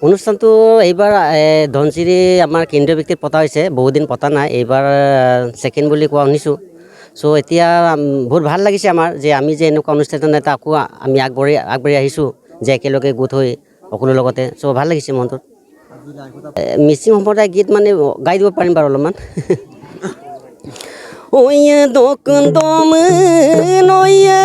অনুষ্ঠানটো এইবাৰ ধনচিৰি আমাৰ কেন্দ্ৰীয় ভিত্তিত পতা হৈছে, বহুদিন পতা নাই, এইবাৰ ছেকেণ্ড বুলি কোৱা শুনিছোঁ। চ' এতিয়া বহুত ভাল লাগিছে আমাৰ যে আমি যে এনেকুৱা অনুষ্ঠান এটা আকৌ আমি আগবাঢ়ি আহিছোঁ যে একেলগে গোট হৈ সকলোৰ লগতে। চ' ভাল লাগিছে মনটোত। মিচিং সম্প্ৰদায় গীত মানে গাই দিব পাৰিম বাৰু অলপমান। Oye dokumen oye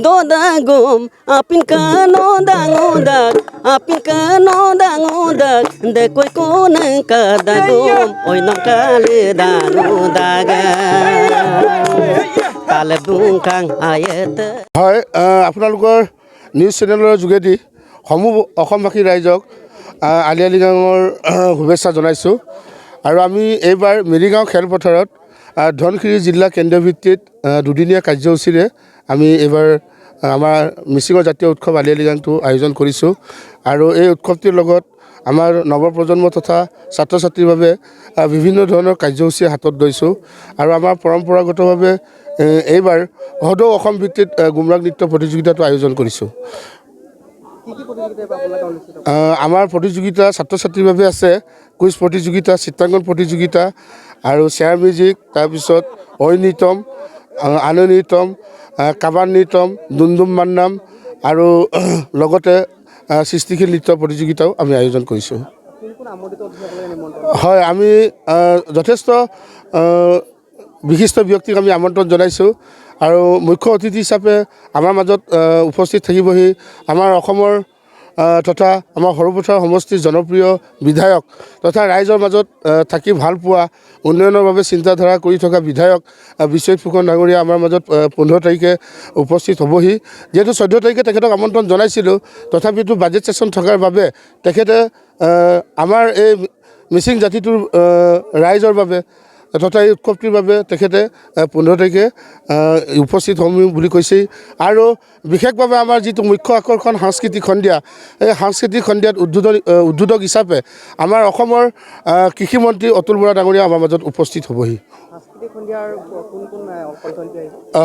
dodagom apin kano dangodak apin kano dangodak de koi kone kadagom oi no kale dangodaga kale bungkang ayet হয় আপোনালোকৰ নিউজ চেনেলৰ যোগেদি সমূহ অসমবাসী ৰাইজক আলি আই লৃগাঙৰ শুভেচ্ছা জনাইছোঁ। আৰু আমি এইবাৰ মেৰিগাঁও খেলপথাৰত ধনশিৰি জিলা কেন্দ্ৰীয় ভিত্তিত দুদিনীয়া কাৰ্যসূচীৰে আমি এইবাৰ আমাৰ মিচিঙৰ জাতীয় উৎসৱ আলি আই লৃগাংটো আয়োজন কৰিছোঁ। আৰু এই উৎসৱটিৰ লগত আমাৰ নৱপ্ৰজন্ম তথা ছাত্ৰ ছাত্ৰীৰ বাবে বিভিন্ন ধৰণৰ কাৰ্যসূচী হাতত লৈছোঁ। আৰু আমাৰ পৰম্পৰাগতভাৱে এইবাৰ সদৌ অসম ভিত্তিত গুমৰাগ নৃত্য প্ৰতিযোগিতাটো আয়োজন কৰিছোঁ। আমাৰ প্ৰতিযোগিতা ছাত্ৰ ছাত্ৰীৰ বাবে আছে কুইজ প্ৰতিযোগিতা, চিত্ৰাংকন প্ৰতিযোগিতা আৰু চেয়াৰ মিউজিক, তাৰপিছত ঐ নৃত্যম, আনৈ নৃত্যম, কাবান নৃত্যম, ডুমডুম মান্নাম আৰু লগতে সৃষ্টিশীল নৃত্য প্ৰতিযোগিতাও আমি আয়োজন কৰিছোঁ। হয়, আমি যথেষ্ট বিশিষ্ট ব্যক্তিক আমি আমন্ত্ৰণ জনাইছোঁ। আৰু মুখ্য অতিথি হিচাপে আমাৰ মাজত উপস্থিত থাকিবহি আমাৰ অসমৰ তথা আমাৰ সৰুপথাৰ সমষ্টিৰ জনপ্ৰিয় বিধায়ক তথা ৰাইজৰ মাজত থাকি ভাল পোৱা, উন্নয়নৰ বাবে চিন্তাধাৰা কৰি থকা বিধায়ক বিশ্বজিৎ ফুকন ডাঙৰীয়া আমাৰ মাজত 15 তাৰিখে উপস্থিত হ'বহি। যিহেতু 14 তাৰিখে তেখেতক আমন্ত্ৰণ জনাইছিলোঁ, তথাপিতো বাজেট ছেশ্যন থকাৰ বাবে তেখেতে আমাৰ এই মিচিং জাতিটোৰ ৰাইজৰ বাবে তথা এই উৎসৱটিৰ বাবে তেখেতে 15 তাৰিখে উপস্থিত হ'ম বুলি কৈছে। আৰু বিশেষভাৱে আমাৰ যিটো মুখ্য আকৰ্ষণ সাংস্কৃতিক সন্ধিয়া, এই সাংস্কৃতিক সন্ধিয়াত উদ্বোধক হিচাপে আমাৰ অসমৰ কৃষিমন্ত্ৰী অতুল বৰা ডাঙৰীয়া আমাৰ মাজত উপস্থিত হ'বহি।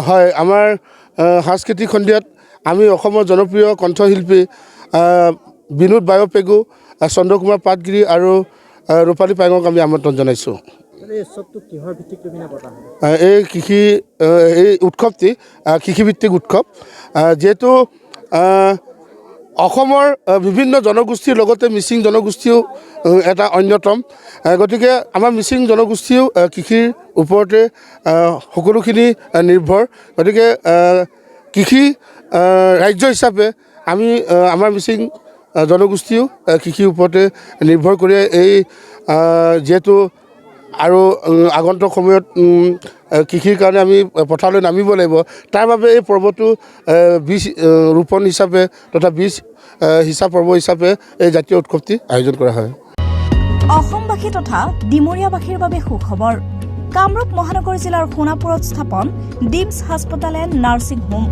হয়, আমাৰ সাংস্কৃতিক সন্ধিয়াত আমি অসমৰ জনপ্ৰিয় কণ্ঠশিল্পী বিনোদ বায়'পেগু, চন্দ্ৰ কুমাৰ পাটগিৰি আৰু ৰূপালী পাইঙক আমি আমন্ত্ৰণ জনাইছোঁ। এই উৎসৱটি কৃষিভিত্তিক উৎসৱ। যিহেতু অসমৰ বিভিন্ন জনগোষ্ঠীৰ লগতে মিচিং জনগোষ্ঠীও এটা অন্যতম, গতিকে আমাৰ মিচিং জনগোষ্ঠীও কৃষিৰ ওপৰতে সকলোখিনি নিৰ্ভৰ। গতিকে কৃষি ৰাজ্য হিচাপে আমি আমাৰ মিচিং জনগোষ্ঠীও কৃষিৰ ওপৰতে নিৰ্ভৰ কৰি এই যিহেতু আৰু আগন্তুক সময়ত কৃষিৰ কাৰণে আমি পথাৰলৈ নামিব লাগিব, তাৰ বাবে এই পৰ্বটো বীজ ৰোপণ হিচাপে তথা বীজ হিচাপ পৰ্ব হিচাপে এই জাতীয় উৎসৱটি আয়োজন কৰা হয়। অসমবাসী তথা ডিমৰীয়াবাসীৰ বাবে সুখবৰ। কামৰূপ মহানগৰ জিলাৰ সোণাপুৰত স্থাপন ডিমছ হাস্পতাল এণ্ড নাৰ্ছিং হোম।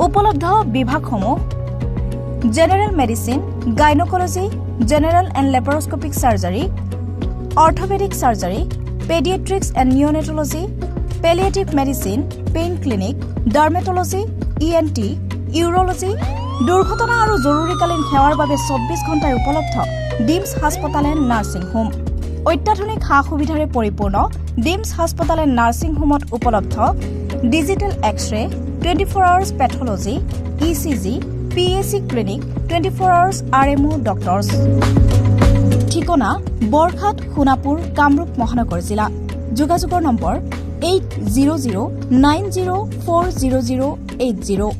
উপলব্ধ বিভাগসমূহ: general medicine, gynaecology, general and laparoscopic surgery, orthopaedic surgery, paediatrics and neonatology, palliative medicine, pain clinic, dermatology, ENT, urology, দুৰ্ঘটনা আৰু জৰুৰীকালীন সেৱাৰ বাবে 24 ঘণ্টাই উপলব্ধ ডিমছ হাস্পতাল এণ্ড নাৰ্ছিং হোম। অত্যাধুনিক সা সুবিধাৰে পৰিপূৰ্ণ ডিমছ হাস্পতাল এণ্ড নাৰ্ছিং হোমত উপলব্ধ digital x ray, 24 hours pathology, ECG, PAC clinic, 24 hours RMO doctors. ঠিকনা: বৰঘাট, সোণাপুৰ, কামৰূপ মহানগৰ জিলা। যোগাযোগৰ নম্বৰ 8009040080।